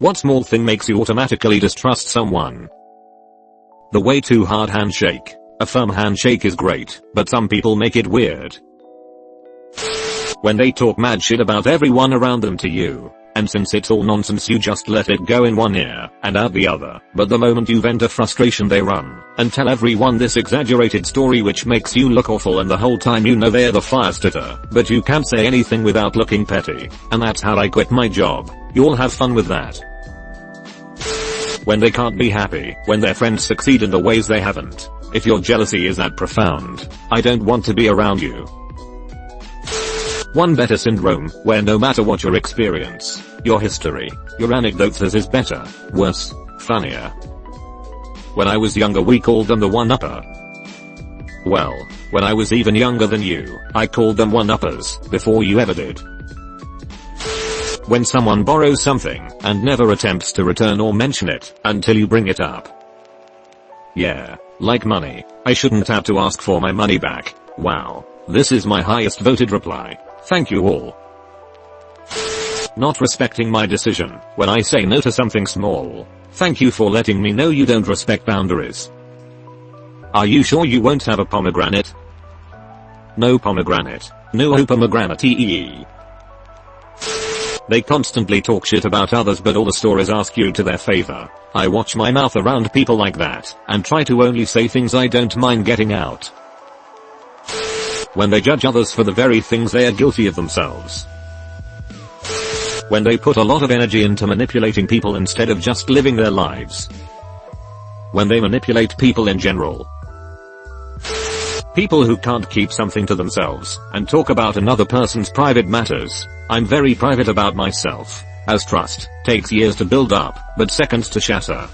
What small thing makes you automatically distrust someone? The way too hard handshake. A firm handshake is great, but some people make it weird. When they talk mad shit about everyone around them to you. And since it's all nonsense you just let it go in one ear and out the other, but the moment you vent a frustration they run and tell everyone this exaggerated story which makes you look awful, and the whole time you know they're the fire starter, but you can't say anything without looking petty. And that's how I quit my job. You'll have fun with that. When they can't be happy when their friends succeed in the ways they haven't. If your jealousy is that profound, I don't want to be around you. One better syndrome, where no matter what your experience, your history, your anecdotes is better, worse, funnier. When I was younger we called them the one-upper. Well, when I was even younger than you, I called them one-uppers, before you ever did. When someone borrows something, and never attempts to return or mention it, until you bring it up. Yeah, like money, I shouldn't have to ask for my money back. Wow, this is my highest voted reply. Thank you all. Not respecting my decision when I say no to something small. Thank you for letting me know you don't respect boundaries. Are you sure you won't have a pomegranate? No pomegranate. No pomegranate. They constantly talk shit about others but all the stories ask you to their favor. I watch my mouth around people like that and try to only say things I don't mind getting out. When they judge others for the very things they are guilty of themselves. When they put a lot of energy into manipulating people instead of just living their lives. When they manipulate people in general. People who can't keep something to themselves and talk about another person's private matters. I'm very private about myself, as trust takes years to build up, but seconds to shatter.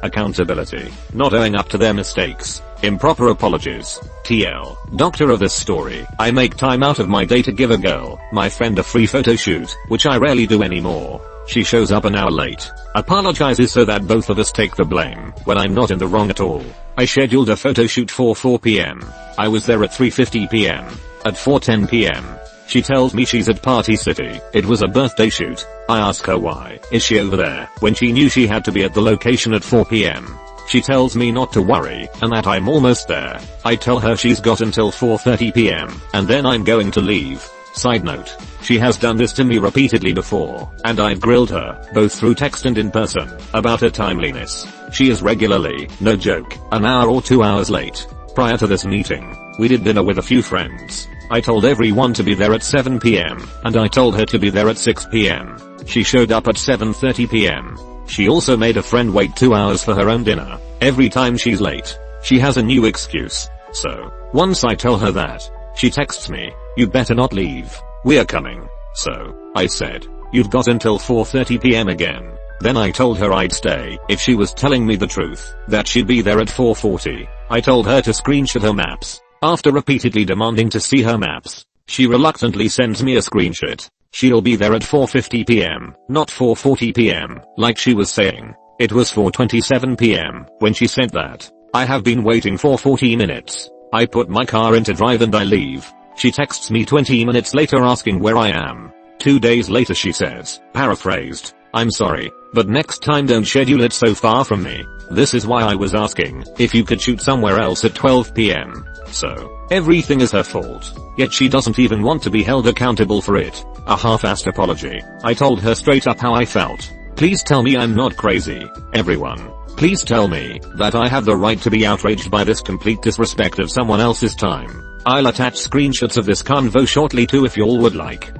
Accountability, not owing up to their mistakes, improper apologies. TL, doctor of this story, I make time out of my day to give a girl, my friend, a free photo shoot, which I rarely do anymore. She shows up an hour late, apologizes so that both of us take the blame, when I'm not in the wrong at all. I scheduled a photo shoot for 4 p.m. I was there at 3:50 p.m. At 4:10 p.m. She tells me she's at Party City. It was a birthday shoot. I ask her why is she over there when she knew she had to be at the location at 4 p.m. She tells me not to worry and that I'm almost there. I tell her she's got until 4:30 p.m. and then I'm going to leave. Side note, she has done this to me repeatedly before, and I've grilled her, both through text and in person, about her timeliness. She is regularly, no joke, an hour or 2 hours late. Prior to this meeting, we did dinner with a few friends. I told everyone to be there at 7 p.m. and I told her to be there at 6 p.m. She showed up at 7:30 p.m. She also made a friend wait 2 hours for her own dinner. Every time she's late, she has a new excuse. So, once I tell her that, she texts me, "You better not leave. We're coming." So, I said, "You've got until 4:30 p.m. again." Then I told her I'd stay if she was telling me the truth, that she'd be there at 4:40. I told her to screenshot her maps. After repeatedly demanding to see her maps, she reluctantly sends me a screenshot. She'll be there at 4:50 p.m., not 4:40 p.m., like she was saying. It was 4:27 p.m. when she sent that. I have been waiting for 40 minutes. I put my car into drive and I leave. She texts me 20 minutes later asking where I am. 2 days later she says, paraphrased, "I'm sorry, but next time don't schedule it so far from me." This is why I was asking if you could shoot somewhere else at 12 p.m. So, everything is her fault, yet she doesn't even want to be held accountable for it. A half-assed apology. I told her straight up how I felt. Please tell me I'm not crazy, everyone. Please tell me that I have the right to be outraged by this complete disrespect of someone else's time. I'll attach screenshots of this convo shortly too if y'all would like.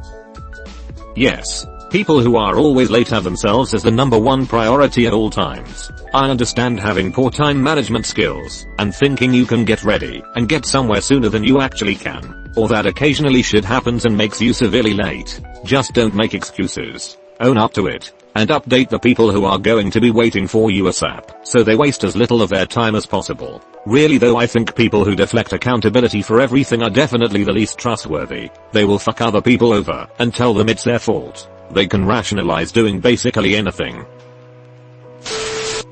Yes. People who are always late have themselves as the #1 priority at all times. I understand having poor time management skills, and thinking you can get ready and get somewhere sooner than you actually can, or that occasionally shit happens and makes you severely late. Just don't make excuses. Own up to it, and update the people who are going to be waiting for you ASAP, so they waste as little of their time as possible. Really though, I think people who deflect accountability for everything are definitely the least trustworthy. They will fuck other people over and tell them it's their fault. They can rationalize doing basically anything.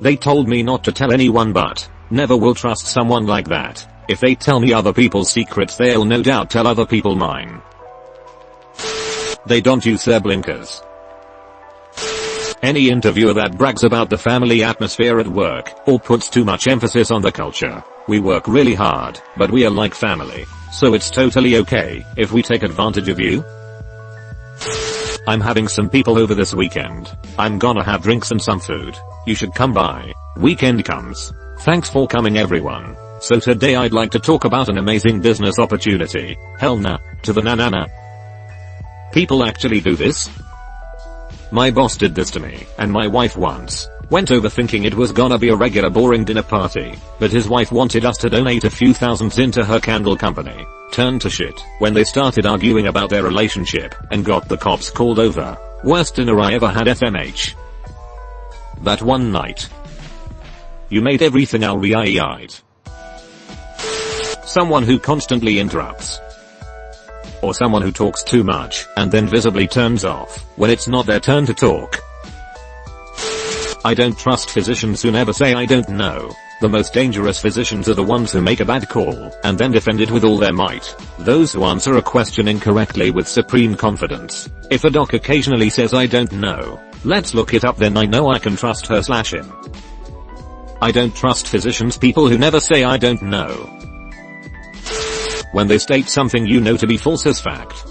They told me not to tell anyone, but never will trust someone like that. If they tell me other people's secrets, they'll no doubt tell other people mine. They don't use their blinkers. Any interviewer that brags about the family atmosphere at work, or puts too much emphasis on the culture. We work really hard, but we are like family. So it's totally okay if we take advantage of you. I'm having some people over this weekend. I'm gonna have drinks and some food. You should come by. Weekend comes. Thanks for coming everyone. So today I'd like to talk about an amazing business opportunity. Hell nah, to the na. People actually do this? My boss did this to me and my wife once. Went over thinking it was gonna be a regular boring dinner party, but his wife wanted us to donate a few thousands into her candle company. Turned to shit when they started arguing about their relationship and got the cops called over. Worst dinner I ever had FMH. That one night. You made everything alright. Someone who constantly interrupts. Or someone who talks too much and then visibly turns off when it's not their turn to talk. I don't trust physicians who never say I don't know. The most dangerous physicians are the ones who make a bad call and then defend it with all their might. Those who answer a question incorrectly with supreme confidence. If a doc occasionally says I don't know, let's look it up, then I know I can trust her/him. I don't trust physicians, people who never say I don't know. When they state something you know to be false as fact.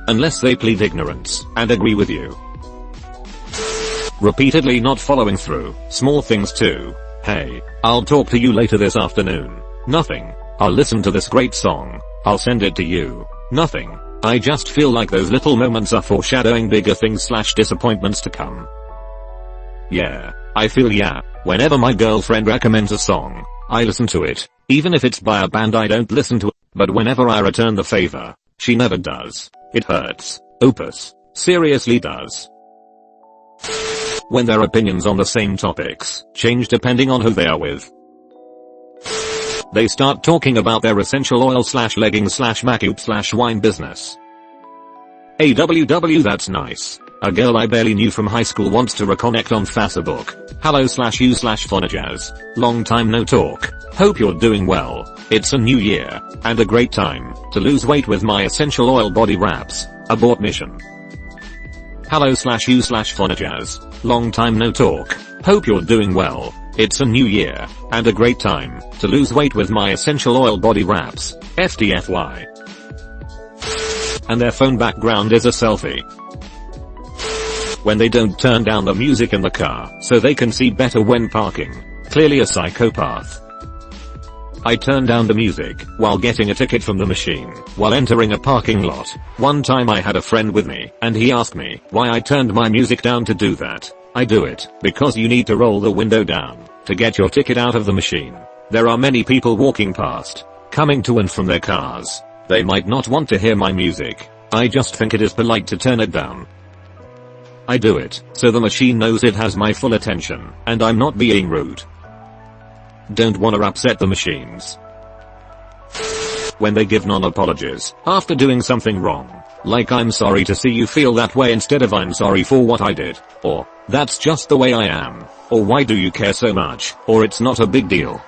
Unless they plead ignorance and agree with you. Repeatedly not following through. Small things too. Hey, I'll talk to you later this afternoon. Nothing. I'll listen to this great song. I'll send it to you. Nothing. I just feel like those little moments are foreshadowing bigger things/disappointments to come. Yeah, I feel yeah. Whenever my girlfriend recommends a song, I listen to it. Even if it's by a band I don't listen to, but whenever I return the favor, she never does. It hurts. Opus. Seriously does. When their opinions on the same topics change depending on who they are with. They start talking about their essential oil/leggings/macute/wine business. AWW, that's nice. A girl I barely knew from high school wants to reconnect on Facebook. Hello/you/Fonajazz. Long time no talk. Hope you're doing well. It's a new year and a great time to lose weight with my essential oil body wraps. Abort mission. Hello/you/Fonajazz. Long time no talk. Hope you're doing well. It's a new year and a great time to lose weight with my essential oil body wraps. FDFY. And their phone background is a selfie. When they don't turn down the music in the car so they can see better when parking. Clearly a psychopath. I turned down the music while getting a ticket from the machine while entering a parking lot. One time I had a friend with me and he asked me why I turned my music down to do that. I do it because you need to roll the window down to get your ticket out of the machine. There are many people walking past, coming to and from their cars. They might not want to hear my music. I just think it is polite to turn it down. I do it so the machine knows it has my full attention and I'm not being rude. Don't wanna upset the machines. When they give non-apologies after doing something wrong. Like I'm sorry to see you feel that way instead of I'm sorry for what I did. Or, that's just the way I am. Or why do you care so much? Or it's not a big deal.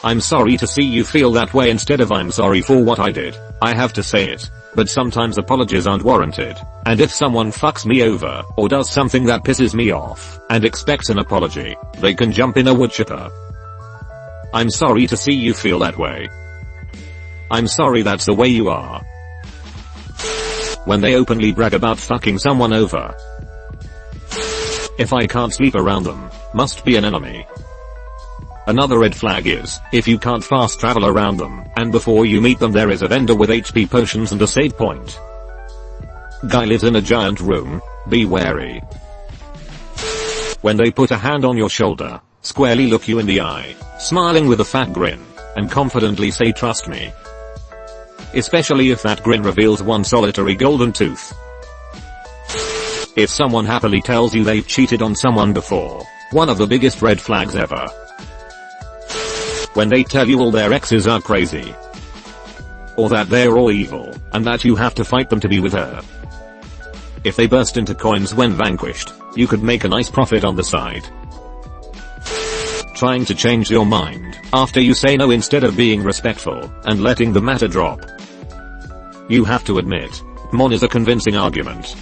I'm sorry to see you feel that way instead of I'm sorry for what I did. I have to say it. But sometimes apologies aren't warranted. And if someone fucks me over or does something that pisses me off and expects an apology, they can jump in a woodchipper. I'm sorry to see you feel that way. I'm sorry that's the way you are. When they openly brag about fucking someone over. If I can't sleep around them, must be an enemy. Another red flag is, if you can't fast travel around them, and before you meet them there is a vendor with HP potions and a save point. Guy lives in a giant room, be wary. When they put a hand on your shoulder, squarely look you in the eye, smiling with a fat grin, and confidently say trust me. Especially if that grin reveals one solitary golden tooth. If someone happily tells you they've cheated on someone before, one of the biggest red flags ever. When they tell you all their exes are crazy. Or that they're all evil, and that you have to fight them to be with her. If they burst into coins when vanquished, you could make a nice profit on the side. Trying to change your mind after you say no instead of being respectful and letting the matter drop. You have to admit, Mon is a convincing argument.